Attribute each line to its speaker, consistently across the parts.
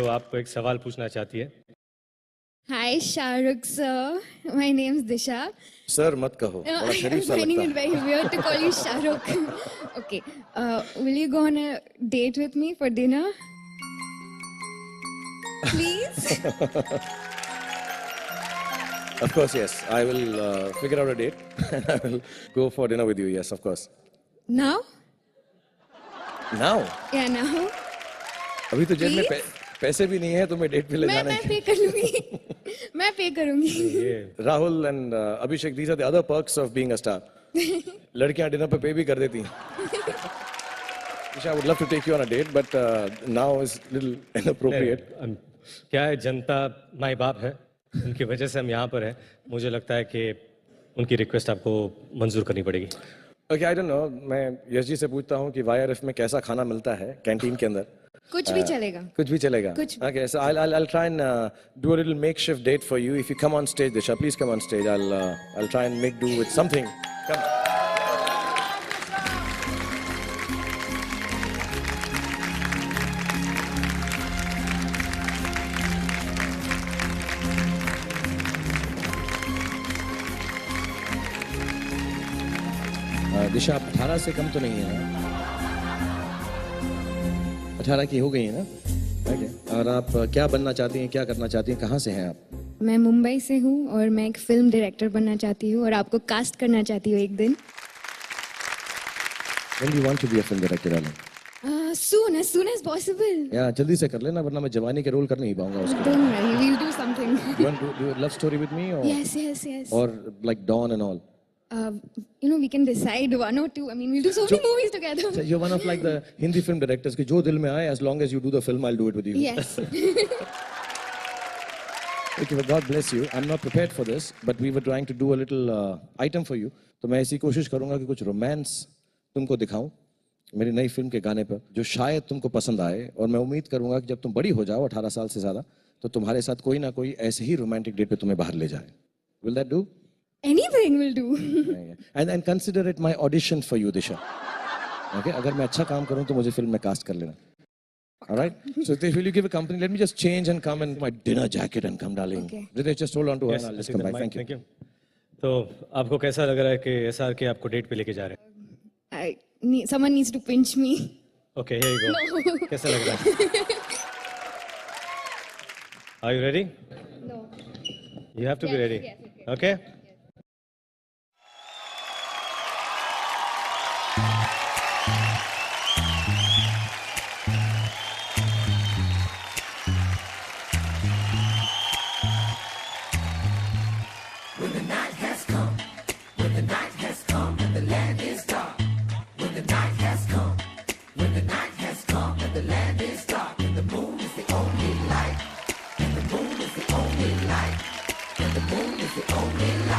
Speaker 1: आपको एक सवाल पूछना चाहती है।
Speaker 2: Hi, Shahrukh sir. My name's Disha.
Speaker 3: Sir मत कहो, बड़ा
Speaker 2: I'm
Speaker 3: शरीफ सा
Speaker 2: finding
Speaker 3: लगता
Speaker 2: it
Speaker 3: है।
Speaker 2: very weird to call you Shahrukh. Okay. Will you go on a date with me for dinner? Please?
Speaker 3: Of course, yes. I will figure out a date and I will go for dinner with you. Yes, of course.
Speaker 2: Now?
Speaker 3: Now?
Speaker 2: Yeah, now.
Speaker 3: अभी तो जेब में
Speaker 2: Please?
Speaker 3: पैसे भी नहीं है तुम्हें date पे ले जाने
Speaker 2: मैं
Speaker 3: के।
Speaker 2: पे कर लूंगी. मैं पे करूंगी.
Speaker 1: ये
Speaker 3: Rahul and Abhishek, these are the other perks of being a star. लड़कियां डिनर पे भी कर देती हैं। I would love to take you on a date, but now is little inappropriate.
Speaker 1: क्या है, जनता माई बाप है, उनकी वजह से हम यहाँ पर हैं। मुझे लगता है कि उनकी रिक्वेस्ट आपको मंजूर करनी पड़ेगी।
Speaker 3: Okay, I don't know. मैं यश जी से पूछता हूँ कि YRF में कैसा खाना मिलता है कैंटीन के अंदर।
Speaker 2: कुछ भी चलेगा.
Speaker 3: कुछ भी चलेगा.
Speaker 2: कुछ.
Speaker 3: Okay, so I'll try and do a little makeshift date for you. If you come on stage, Disha, please come on stage. I'll try and make do with something. Come. दिशा, आप 18 से कम तो नहीं है ना? 18 की हो गई है ना? Okay. और आप क्या बनना चाहती हैं, क्या करना चाहती हैं, कहाँ से हैं आप?
Speaker 2: मैं मुंबई से हूँ और मैं एक फिल्म डायरेक्टर बनना चाहती हूँ और आपको कास्ट करना चाहती हूँ एक दिन.
Speaker 3: When do you want to be a film director, darling?
Speaker 2: As soon as possible.
Speaker 3: या जल्दी से कर लेना, वरना मैं जवानी के रोल कर नहीं पाऊंगा उसके.
Speaker 2: Don't worry, we'll do something.
Speaker 3: You want to do a love story with me or?
Speaker 2: Yes.
Speaker 3: Or like Dawn and all?
Speaker 2: We can decide one or two. I mean, we'll do so many movies together.
Speaker 3: So you're one of like the Hindi film directors कि जो दिल में आए, as long as you do the film, I'll do it with you.
Speaker 2: Yes.
Speaker 3: Okay, but God bless you. I'm not prepared for this, but we were trying to do a little item for you. तो मैं ऐसी कोशिश करूँगा कि कुछ romance तुमको दिखाऊं मेरी नई फिल्म के गाने पर, जो शायद तुमको पसंद आए, और मैं उम्मीद करूँगा कि जब तुम बड़ी हो जाओ 18 साल से ज़्यादा, तो तुम्हारे साथ कोई ना कोई ऐसे ही रोमांटिक डेट पे तुम्हें बाहर ले जाए. Will that do?
Speaker 2: Anything will do.
Speaker 3: And consider it my audition for you, Disha. Okay? अगर मैं अच्छा काम करूँ तो मुझे फिल्म में कास्ट कर लेना. All right? So will you give a company? Let me just change and come in my dinner jacket and come, darling.
Speaker 2: Okay.
Speaker 3: Ritesh, just hold on to her
Speaker 1: Yes,
Speaker 3: and I'll just
Speaker 1: I
Speaker 3: come
Speaker 1: think
Speaker 3: back.
Speaker 1: that
Speaker 3: Thank you.
Speaker 1: तो आपको कैसा लग रहा है कि SR के आपको date पे लेके जा रहे हैं?
Speaker 2: Someone needs to pinch me.
Speaker 1: Okay, here you go.
Speaker 2: No.
Speaker 1: कैसा लग रहा है? Are you ready?
Speaker 2: No.
Speaker 1: You have to be ready.
Speaker 2: Yes,
Speaker 1: Okay?
Speaker 4: When the night has come, when the night has come and the land is dark. When the night has come, when the night has come and the land is dark. And the moon is the only light. And the moon is the only light. And the moon is the only light.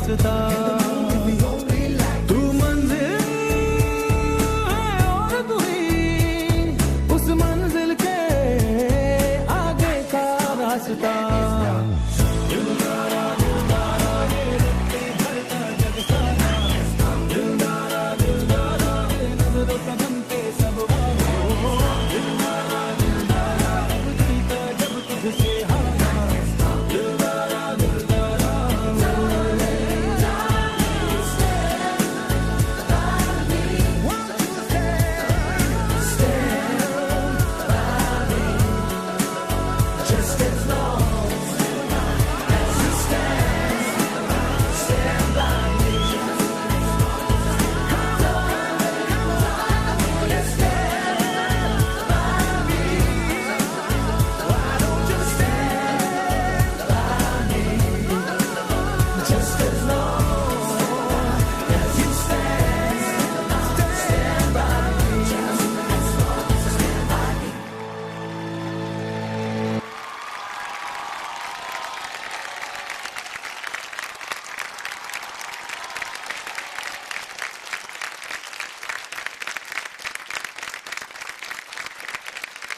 Speaker 5: रास्ता तू मंजिल है और तू ही उस मंजिल के आगे का रास्ता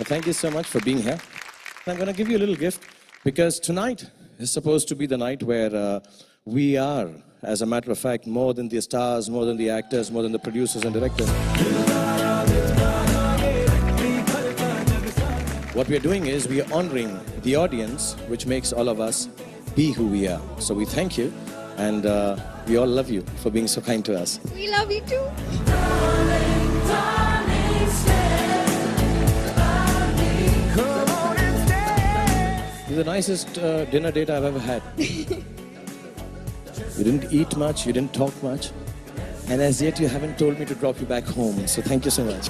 Speaker 3: Thank you so much for being here. I'm going to give you a little gift because tonight is supposed to be the night where we are, as a matter of fact, more than the stars, more than the actors, more than the producers and directors. What we are doing is we are honoring the audience, which makes all of us be who we are. So we thank you, and we all love you for being so kind to us.
Speaker 2: We love you too.
Speaker 3: This is the nicest dinner date I've ever had. You didn't eat much, you didn't talk much, and as yet you haven't told me to drop you back home. So thank you so much.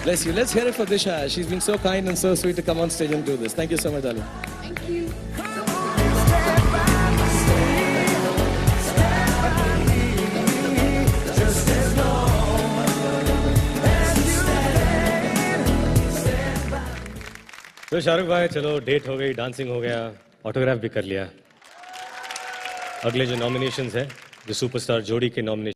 Speaker 3: Bless you. Let's hear it for Disha. She's been so kind and so sweet to come on stage and do this. Thank you so much, darling.
Speaker 2: Thank you.
Speaker 1: तो शाहरुख भाई चलो date हो गई, dancing हो गया, autograph भी कर लिया। अगले जो नॉमिनेशंस है, जो सुपरस्टार जोड़ी के नॉमिनेशन